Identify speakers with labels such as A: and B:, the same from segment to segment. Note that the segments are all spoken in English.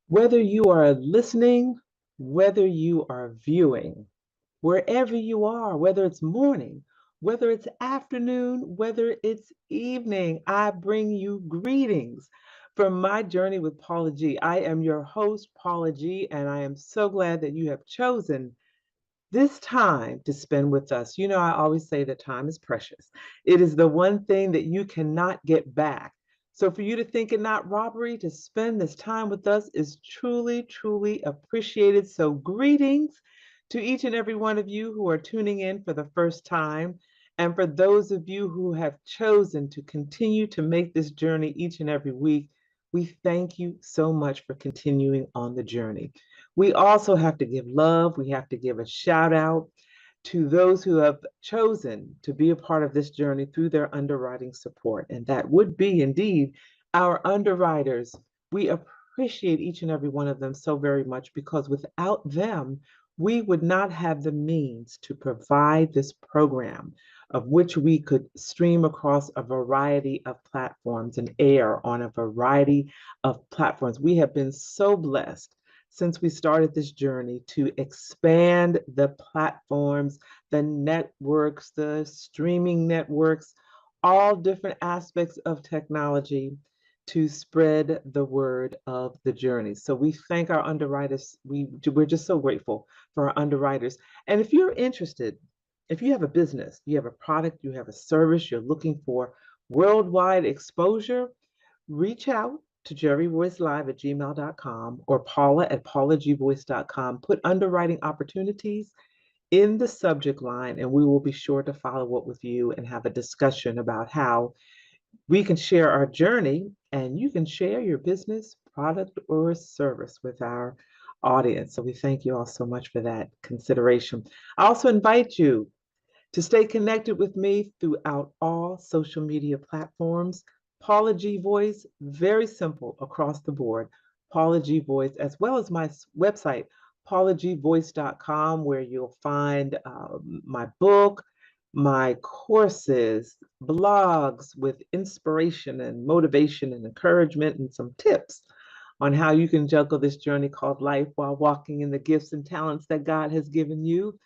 A: Whether you are listening, whether you are viewing, wherever you are, whether it's morning, whether it's afternoon, whether it's evening, I bring you greetings from my journey with Paula G. I am your host, Paula G, and I am so glad that you have chosen this time to spend with us. You know, I always say that time is precious. It is the one thing that you cannot get back. So for you to think it not robbery to spend this time with us is truly, truly appreciated. So greetings to each and every one of you who are tuning in for the first time. And for those of you who have chosen to continue to make this journey each and every week, we thank you so much for continuing on the journey. We also have to give love. We have to give a shout out to those who have chosen to be a part of this journey through their underwriting support. And that would be indeed our underwriters. We appreciate each and every one of them so very much because without them, we would not have the means to provide this program of which we could stream across a variety of platforms and air on a variety of platforms. We have been so blessed since we started this journey to expand the platforms, the networks, the streaming networks, all different aspects of technology to spread the word of the journey. So we thank our underwriters. We're just so grateful for our underwriters. And if you're interested, if you have a business, you have a product, you have a service, you're looking for worldwide exposure, reach out to jerryvoicelive at gmail.com or Paula at paulagvoice.com. Put underwriting opportunities in the subject line, and we will be sure to follow up with you and have a discussion about how we can share our journey and you can share your business, product, or service with our audience. So we thank you all so much for that consideration. I also invite you to stay connected with me throughout all social media platforms. Paula G Voice, very simple across the board. Paula G Voice, as well as my website, paulagvoice.com, where you'll find my book, my courses, blogs with inspiration and motivation and encouragement and some tips on how you can juggle this journey called life while walking in the gifts and talents that God has given you.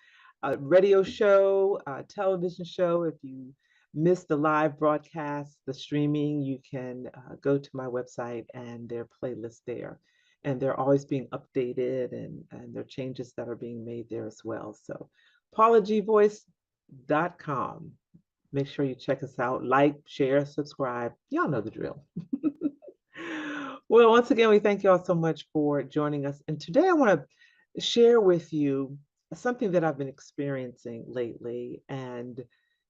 A: A radio show, a television show. If you missed the live broadcast, the streaming, you can go to my website and there are playlists there. And they're always being updated and there are changes that are being made there as well. So paulagvoice.com. Make sure you check us out. Like, share, subscribe. Y'all know the drill. Well, once again, we thank you all so much for joining us. And today I want to share with you something that I've been experiencing lately. And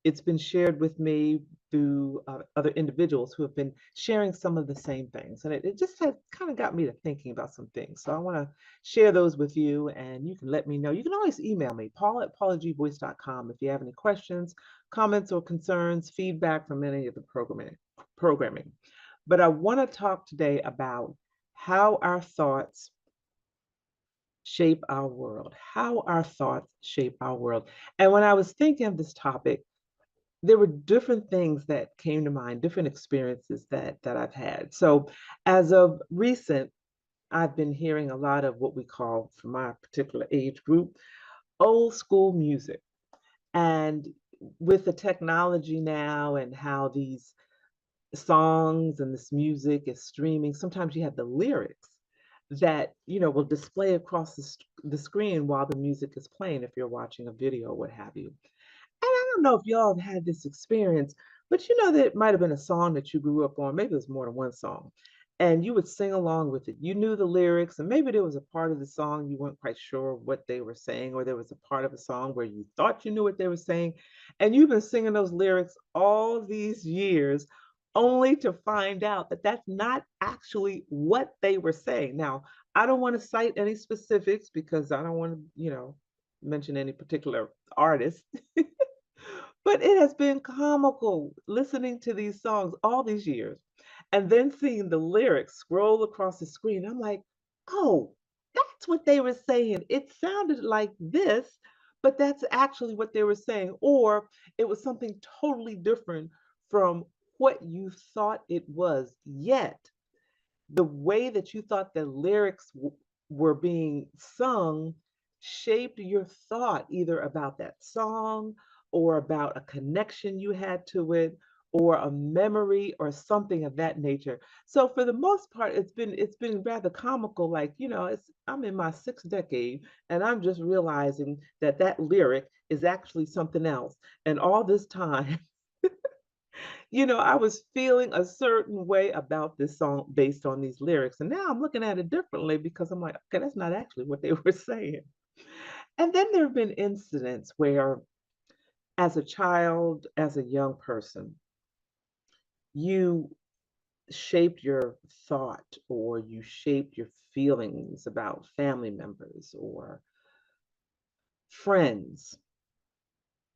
A: it's been shared with me through other individuals who have been sharing some of the same things. And it just had kind of got me to thinking about some things. So I want to share those with you and you can let me know. You can always email me, paul at paulagvoice.com, if you have any questions, comments, or concerns, feedback from any of the programming. But I want to talk today about how our thoughts shape our world, how our thoughts shape our world. And when I was thinking of this topic, there were different things that came to mind, different experiences that I've had. So as of recent, I've been hearing a lot of what we call, for my particular age group, old school music. And with the technology now and how these songs and this music is streaming, sometimes you have the lyrics that will display across the screen while the music is playing if you're watching a video or what have you. And I don't know if y'all have had this experience, but you know that it might have been a song that you grew up on. Maybe it was more than one song. And you would sing along with it. You knew the lyrics, and maybe there was a part of the song you weren't quite sure what they were saying, or there was a part of a song where you thought you knew what they were saying. And you've been singing those lyrics all these years, only to find out that that's not actually what they were saying. Now, I don't want to cite any specifics because I don't want to, mention any particular artist. But it has been comical listening to these songs all these years and then seeing the lyrics scroll across the screen. I'm like, oh, that's what they were saying. It sounded like this, but that's actually what they were saying. Or it was something totally different from what you thought it was. Yet the way that you thought the lyrics were being sung shaped your thought either about that song or about a connection you had to it or a memory or something of that nature. So for the most part it's been rather comical, like, it's I'm in my sixth decade and I'm just realizing that that lyric is actually something else. And all this time I was feeling a certain way about this song based on these lyrics. And now I'm looking at it differently because I'm like, okay, that's not actually what they were saying. And then there have been incidents where, as a child, as a young person, you shaped your thought or you shaped your feelings about family members or friends.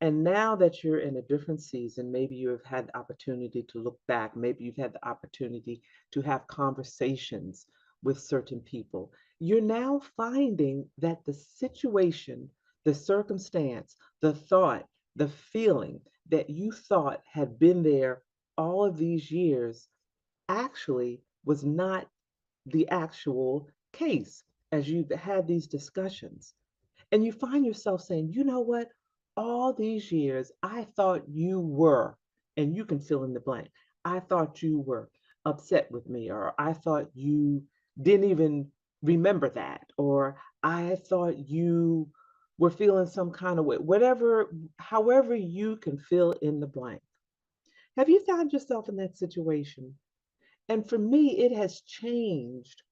A: And now that you're in a different season, maybe you have had the opportunity to look back, maybe you've had the opportunity to have conversations with certain people. You're now finding that the situation, the circumstance, the thought, the feeling that you thought had been there all of these years actually was not the actual case as you've had these discussions. And you find yourself saying, you know what? All these years, I thought you were, and you can fill in the blank. I thought you were upset with me, or I thought you didn't even remember that, or I thought you were feeling some kind of way, whatever, however you can fill in the blank. Have you found yourself in that situation? And for me, it has changed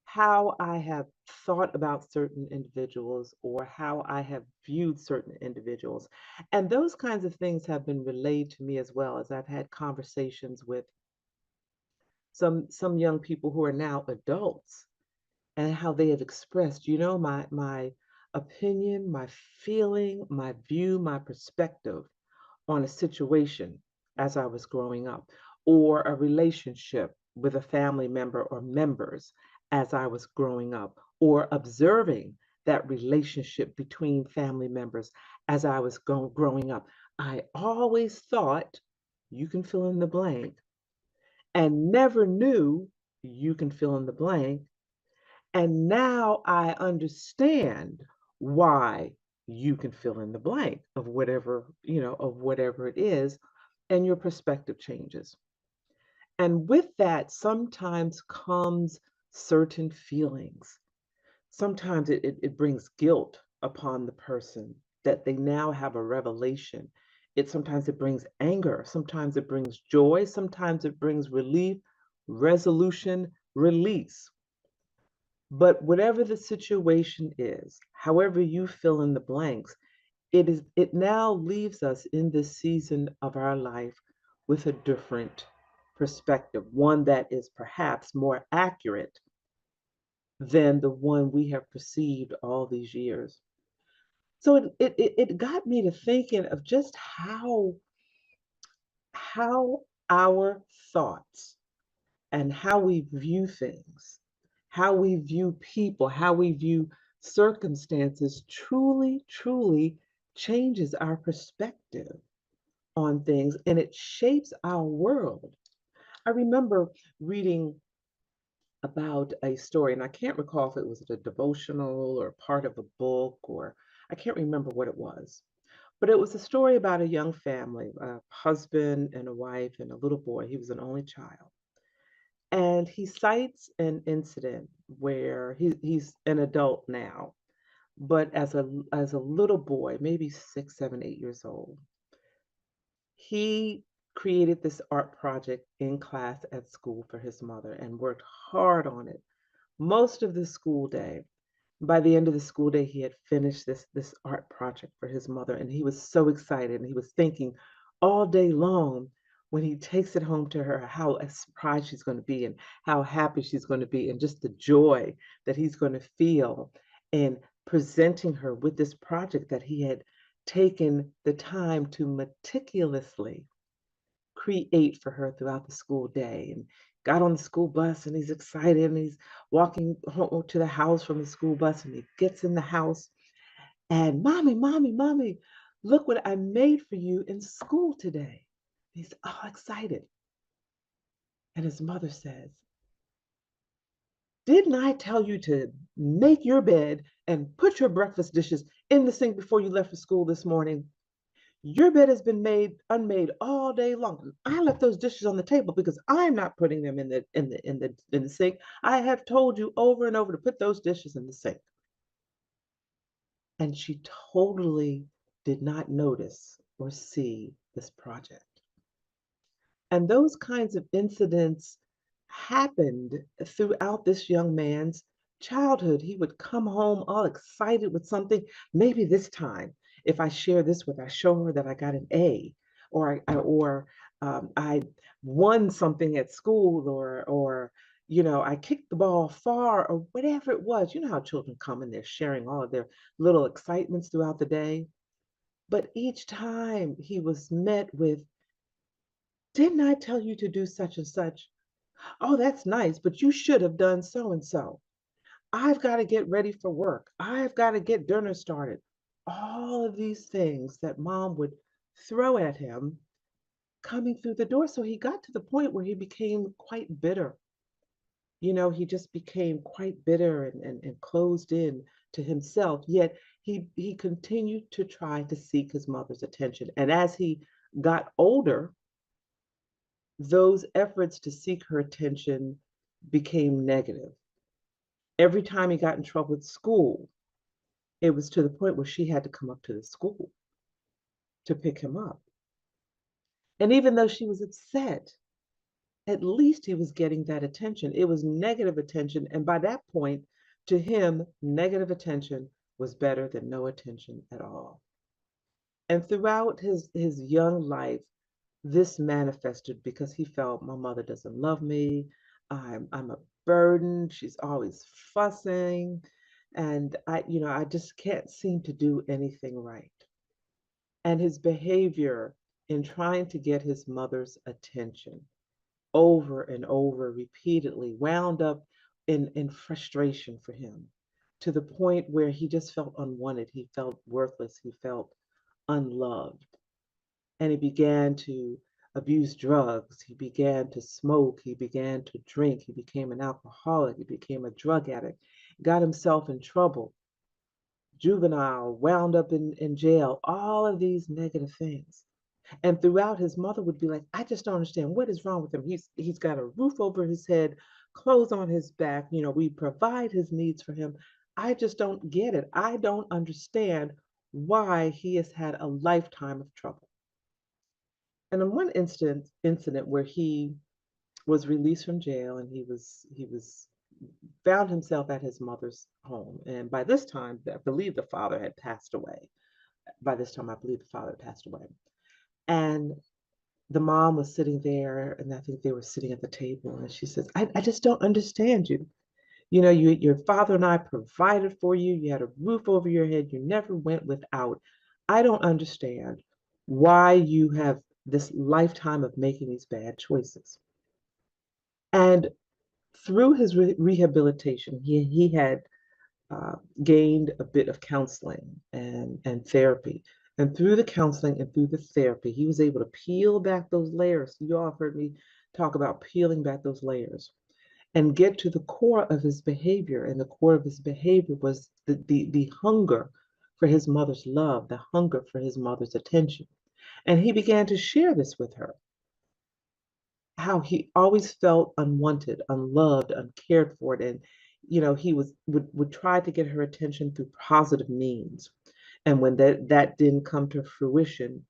A: how I have thought about certain individuals or how I have viewed certain individuals. And those kinds of things have been relayed to me as well as I've had conversations with some young people who are now adults and how they have expressed, my opinion, my feeling, my view, my perspective on a situation as I was growing up, or a relationship with a family member or members as I was growing up, or observing that relationship between family members as I was growing up. I always thought, you can fill in the blank, and never knew, you can fill in the blank, and now I understand why, you can fill in the blank of whatever it is, and your perspective changes. And with that sometimes comes certain feelings. Sometimes it brings guilt upon the person that they now have a revelation. Sometimes it brings anger, sometimes it brings joy, sometimes it brings relief, resolution, release. But whatever the situation is, however you fill in the blanks, it now leaves us in this season of our life with a different perspective, one that is perhaps more accurate than the one we have perceived all these years. So it got me to thinking of just how our thoughts and how we view things, how we view people, how we view circumstances truly, truly changes our perspective on things and it shapes our world. I remember reading about a story, and I can't recall if it was a devotional or part of a book, or I can't remember what it was. But it was a story about a young family, a husband and a wife and a little boy. He was an only child. And he cites an incident where he's an adult now, but as a little boy, maybe 6, 7, 8 years old, he created this art project in class at school for his mother and worked hard on it most of the school day. By the end of the school day, he had finished this art project for his mother, and he was so excited. And he was thinking all day long when he takes it home to her how surprised she's going to be and how happy she's going to be, and just the joy that he's going to feel in presenting her with this project that he had taken the time to meticulously create for her throughout the school day, and got on the school bus and he's excited and he's walking home to the house from the school bus, and he gets in the house and, mommy, mommy, mommy, look what I made for you in school today. He's all excited. And his mother says, Didn't I tell you to make your bed and put your breakfast dishes in the sink before you left for school this morning? Your bed has been made unmade all day long. I left those dishes on the table because I'm not putting them in the sink. I have told you over and over to put those dishes in the sink. And she totally did not notice or see this project. And those kinds of incidents happened throughout this young man's childhood. He would come home all excited with something. Maybe this time, if I share this with her, I show her that I got an A, or I won something at school, or I kicked the ball far, or whatever it was. You know how children come and they're sharing all of their little excitements throughout the day. But each time he was met with, didn't I tell you to do such and such? Oh, that's nice, but you should have done so and so. I've got to get ready for work. I've got to get dinner started. All of these things that mom would throw at him coming through the door. So he got to the point where he became quite bitter. He just became quite bitter and closed in to himself. Yet he continued to try to seek his mother's attention. And as he got older, those efforts to seek her attention became negative. Every time he got in trouble at school, it was to the point where she had to come up to the school to pick him up. And even though she was upset, at least he was getting that attention. It was negative attention. And by that point, to him, negative attention was better than no attention at all. And throughout his young life, this manifested because he felt my mother doesn't love me. I'm a burden. She's always fussing. And I just can't seem to do anything right. And his behavior in trying to get his mother's attention over and over repeatedly wound up in frustration for him, to the point where he just felt unwanted. He felt worthless. He felt unloved. And he began to abuse drugs. He began to smoke. He began to drink. He became an alcoholic. He became a drug addict, got himself in trouble, juvenile, wound up in jail, all of these negative things. And throughout, his mother would be like, I just don't understand what is wrong with him. He's got a roof over his head, clothes on his back. We provide his needs for him. I just don't get it. I don't understand why he has had a lifetime of trouble. And in one incident where he was released from jail, and he was found himself at his mother's home. And by this time, I believe the father had passed away. By this time, I believe the father had passed away. And the mom was sitting there, and I think they were sitting at the table, and she says, I just don't understand you. Your father and I provided for you. You had a roof over your head. You never went without. I don't understand why you have this lifetime of making these bad choices. And through his rehabilitation, he had gained a bit of counseling and therapy. And through the counseling and through the therapy, he was able to peel back those layers. You all have heard me talk about peeling back those layers and get to the core of his behavior. And the core of his behavior was the hunger for his mother's love, the hunger for his mother's attention. And he began to share this with her, how he always felt unwanted, unloved, uncared for, and he would try to get her attention through positive means. And when that didn't come to fruition,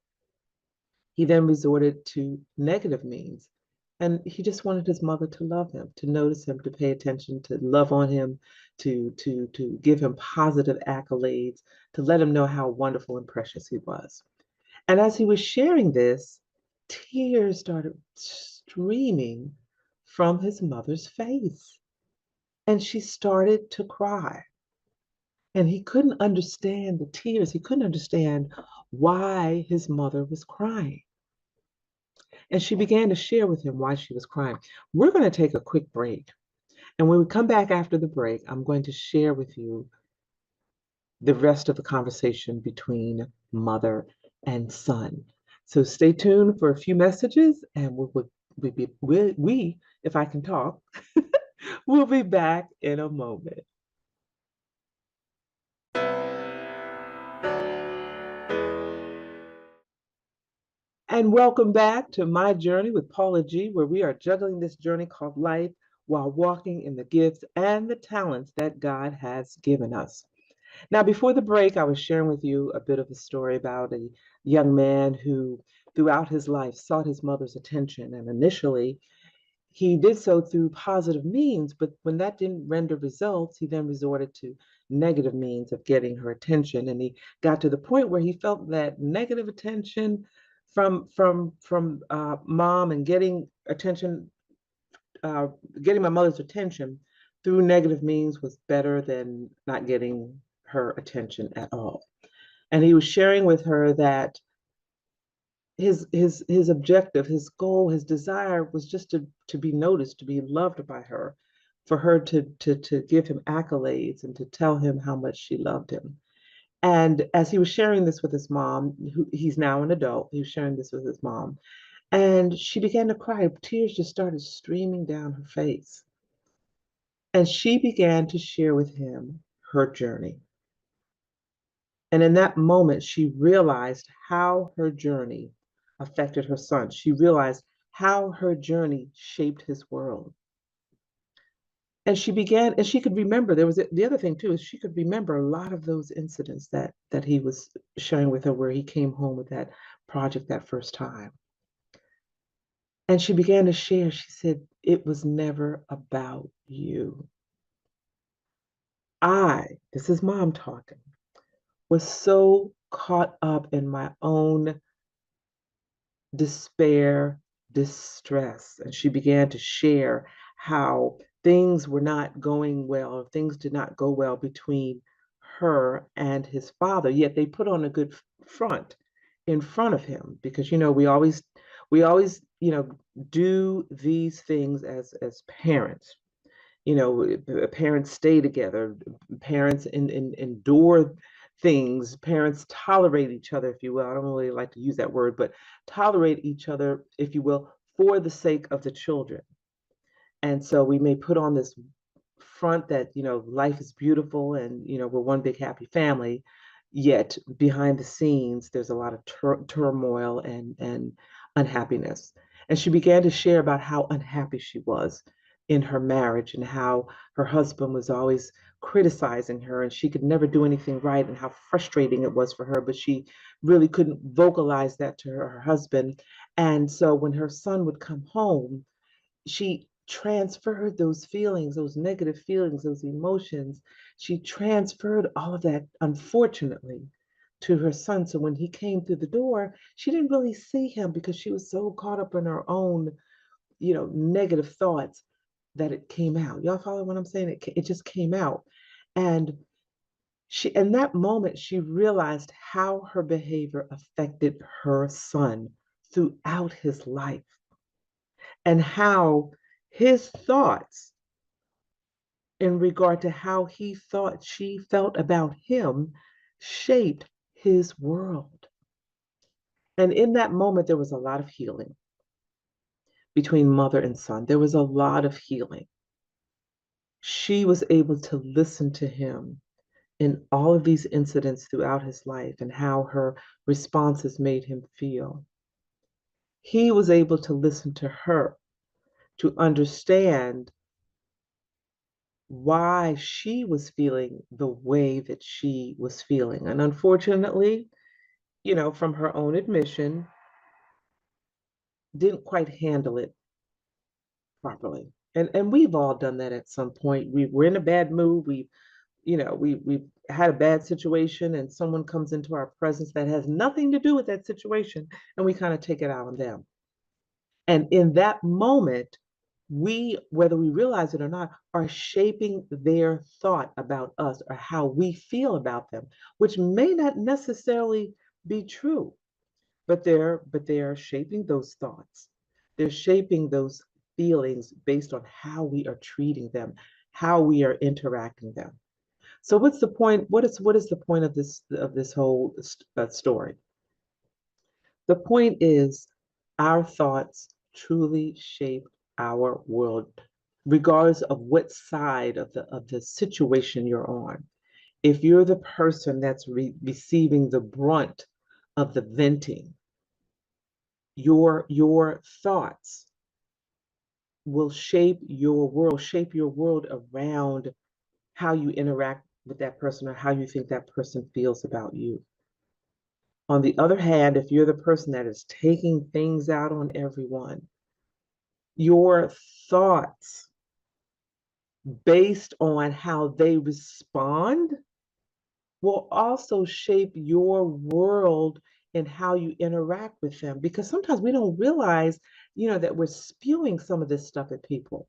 A: he then resorted to negative means. And he just wanted his mother to love him, to notice him, to pay attention, to love on him, to give him positive accolades, to let him know how wonderful and precious he was. And as he was sharing this, tears started streaming from his mother's face. And she started to cry. And he couldn't understand the tears. He couldn't understand why his mother was crying. And she began to share with him why she was crying. We're going to take a quick break. And when we come back after the break, I'm going to share with you the rest of the conversation between mother and son. So stay tuned for a few messages, and we, if I can talk, We'll be back in a moment. And welcome back to My Journey with Paula G, where we are juggling this journey called life while walking in the gifts and the talents that God has given us. Now, before the break, I was sharing with you a bit of a story about a young man who, throughout his life, sought his mother's attention. And initially, he did so through positive means, but when that didn't render results, he then resorted to negative means of getting her attention. And he got to the point where he felt that negative attention from mom and getting attention, uh, getting my mother's attention through negative means was better than not getting her attention at all. And he was sharing with her that his objective, his goal, his desire was just to be noticed, to be loved by her, for her to give him accolades and to tell him how much she loved him. And as he was sharing this with his mom, he's now an adult, he was sharing this with his mom, and she began to cry. Tears just started streaming down her face. And she began to share with him her journey. And in that moment, she realized how her journey affected her son. She realized how her journey shaped his world. And she began, and she could remember, there was the other thing too, is she could remember a lot of those incidents that he was sharing with her, where he came home with that project that first time. And she began to share, she said, it was never about you. This is mom talking, was so caught up in my own despair, distress. And she began to share how things were not going well, or things did not go well between her and his father. Yet they put on a good front in front of him, because we always do these things as parents. Parents stay together, parents endure things, parents tolerate each other, if you will. I don't really like to use that word, but tolerate each other, if you will, for the sake of the children. And so we may put on this front that, life is beautiful and, we're one big happy family. Yet behind the scenes, there's a lot of turmoil and unhappiness. And she began to share about how unhappy she was in her marriage, and how her husband was always criticizing her and she could never do anything right, and how frustrating it was for her, but she really couldn't vocalize that to her husband. And so when her son would come home, she transferred those feelings, those negative feelings, those emotions. She transferred all of that, unfortunately, to her son. So when he came through the door, she didn't really see him, because she was so caught up in her own, negative thoughts, that it came out. Y'all follow what I'm saying? It just came out. And in that moment, she realized how her behavior affected her son throughout his life, and how his thoughts in regard to how he thought she felt about him shaped his world. And in that moment, there was a lot of healing between mother and son. There was a lot of healing. She was able to listen to him in all of these incidents throughout his life, and how her responses made him feel. He was able to listen to her, to understand why she was feeling the way that she was feeling. And unfortunately, from her own admission, didn't quite handle it properly. And we've all done that at some point. We were in a bad mood. We had a bad situation, and someone comes into our presence that has nothing to do with that situation, and we kind of take it out on them. And in that moment, we, whether we realize it or not, are shaping their thought about us, or how we feel about them, which may not necessarily be true, but they're shaping those thoughts. They're shaping those feelings based on how we are treating them, how we are interacting them. So what's the point? What is the point of this whole story? The point is, our thoughts truly shape our world. regardless of what side of the situation you're on. If you're the person that's receiving the brunt of the venting, your thoughts will shape your world around how you interact with that person or how you think that person feels about you. On the other hand, if you're the person that is taking things out on everyone, your thoughts based on how they respond will also shape your world and how you interact with them. Because sometimes we don't realize, that we're spewing some of this stuff at people.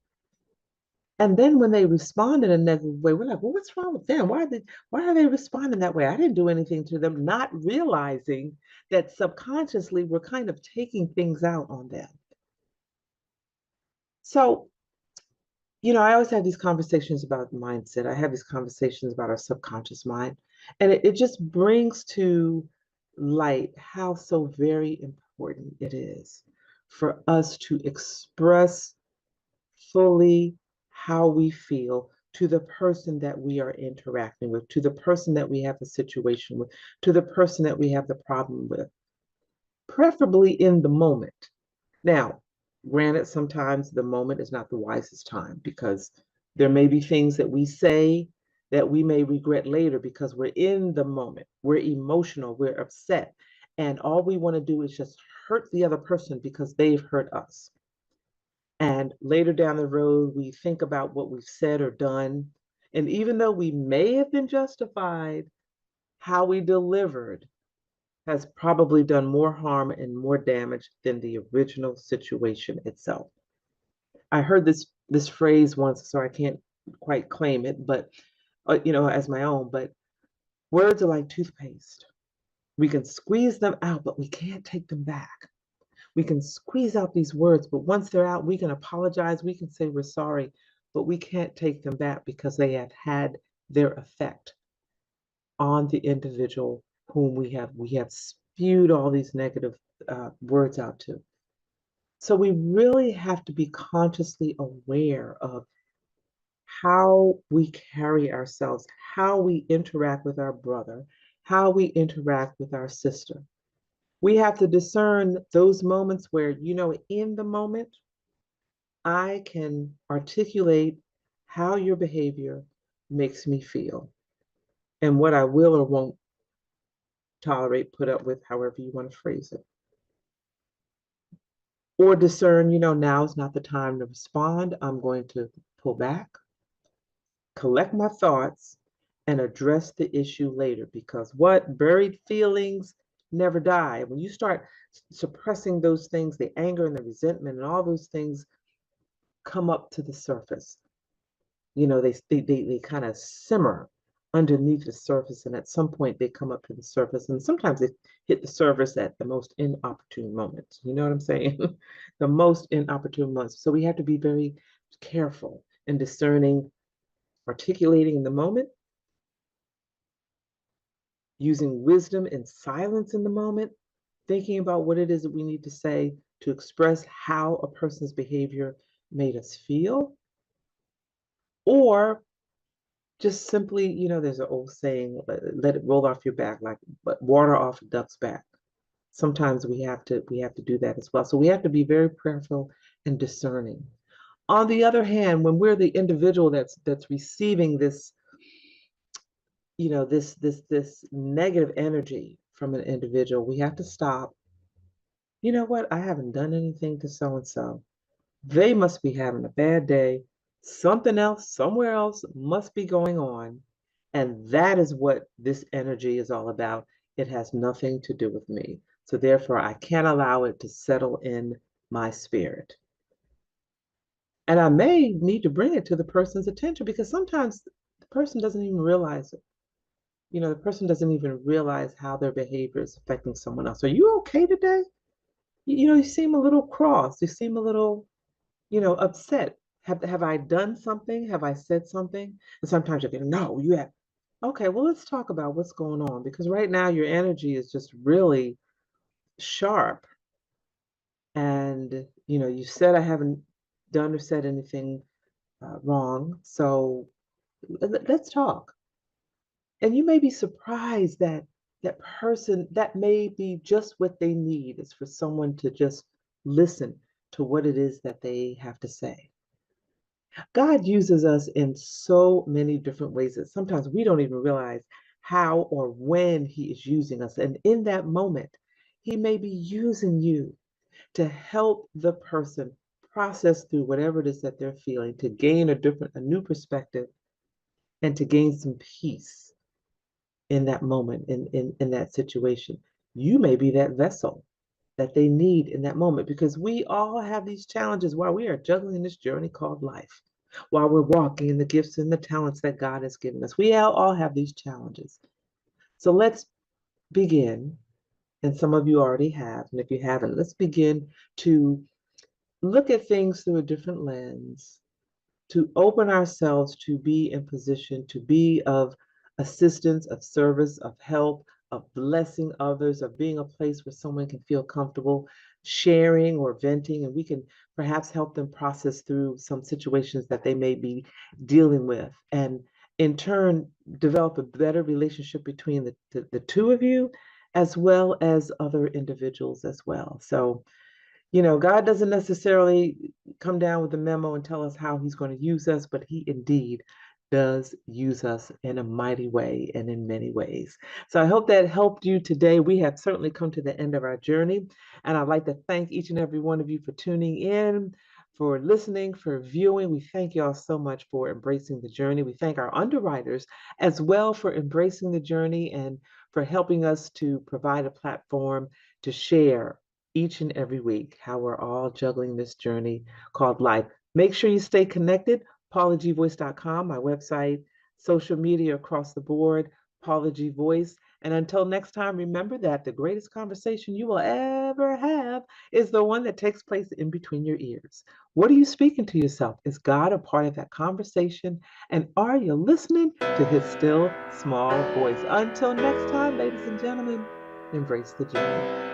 A: And then when they respond in a negative way, we're like, well, what's wrong with them? Why are they responding that way? I didn't do anything to them, not realizing that subconsciously we're kind of taking things out on them. So, I always have these conversations about mindset. I have these conversations about our subconscious mind. And it just brings to light how so very important it is for us to express fully how we feel to the person that we are interacting with, to the person that we have the situation with, to the person that we have the problem with, preferably in the moment. Now, granted, sometimes the moment is not the wisest time because there may be things that we say that we may regret later because we're in the moment, we're emotional, we're upset, and all we want to do is just hurt the other person because they've hurt us. And later down the road, we think about what we've said or done. And even though we may have been justified, how we delivered has probably done more harm and more damage than the original situation itself. I heard this phrase once, so I can't quite claim it, but as my own. But words are like toothpaste. We can squeeze them out, but we can't take them back. We can squeeze out these words, but once they're out, we can apologize. We can say we're sorry, but we can't take them back because they have had their effect on the individual whom we have spewed all these negative words out to. So we really have to be consciously aware of how we carry ourselves, how we interact with our brother, how we interact with our sister. We have to discern those moments where, in the moment, I can articulate how your behavior makes me feel and what I will or won't tolerate, put up with, however you want to phrase it. Or discern, now is not the time to respond. I'm going to pull back, collect my thoughts, and address the issue later because what buried feelings never die. When you start suppressing those things, the anger and the resentment and all those things come up to the surface. They kind of simmer underneath the surface, and at some point they come up to the surface, and sometimes they hit the surface at the most inopportune moments. You know what I'm saying? The most inopportune moments. So we have to be very careful and discerning, articulating in the moment, using wisdom and silence in the moment, thinking about what it is that we need to say to express how a person's behavior made us feel, or just simply, there's an old saying, let it roll off your back like but water off a duck's back. Sometimes we have to do that as well. So we have to be very prayerful and discerning. On the other hand, when we're the individual that's receiving this, this negative energy from an individual, we have to stop. You know what? I haven't done anything to so and so. They must be having a bad day. Something else, somewhere else must be going on. And that is what this energy is all about. It has nothing to do with me. So therefore, I can't allow it to settle in my spirit. And I may need to bring it to the person's attention because sometimes the person doesn't even realize it. The person doesn't even realize how their behavior is affecting someone else. Are you okay today? You seem a little cross. You seem a little upset. Have I done something? Have I said something? And sometimes you're going, no, you have. Okay, well, let's talk about what's going on because right now your energy is just really sharp. And, you said I haven't done or said anything wrong. So let's talk. And you may be surprised that that person, that may be just what they need, is for someone to just listen to what it is that they have to say. God uses us in so many different ways that sometimes we don't even realize how or when He is using us. And in that moment, He may be using you to help the person process through whatever it is that they're feeling, to gain a new perspective, and to gain some peace in that moment, in that situation. You may be that vessel that they need in that moment, because we all have these challenges while we are juggling this journey called life, while we're walking in the gifts and the talents that God has given us. We all have these challenges. So let's begin, and some of you already have, and if you haven't, let's begin to look at things through a different lens, to open ourselves to be in position to be of assistance, of service, of help, of blessing others, of being a place where someone can feel comfortable sharing or venting, and we can perhaps help them process through some situations that they may be dealing with. And in turn, develop a better relationship between the two of you, as well as other individuals as well. So, God doesn't necessarily come down with a memo and tell us how He's going to use us, but He indeed does use us in a mighty way and in many ways. So I hope that helped you today. We have certainly come to the end of our journey, and I'd like to thank each and every one of you for tuning in, for listening, for viewing. We thank you all so much for embracing the journey. We thank our underwriters as well for embracing the journey and for helping us to provide a platform to share each and every week how we're all juggling this journey called life. Make sure you stay connected. PaulaGVoice.com, my website, social media across the board, Paula G Voice. And until next time, remember that the greatest conversation you will ever have is the one that takes place in between your ears. What are you speaking to yourself? Is God a part of that conversation? And are you listening to His still small voice? Until next time, ladies and gentlemen, embrace the journey.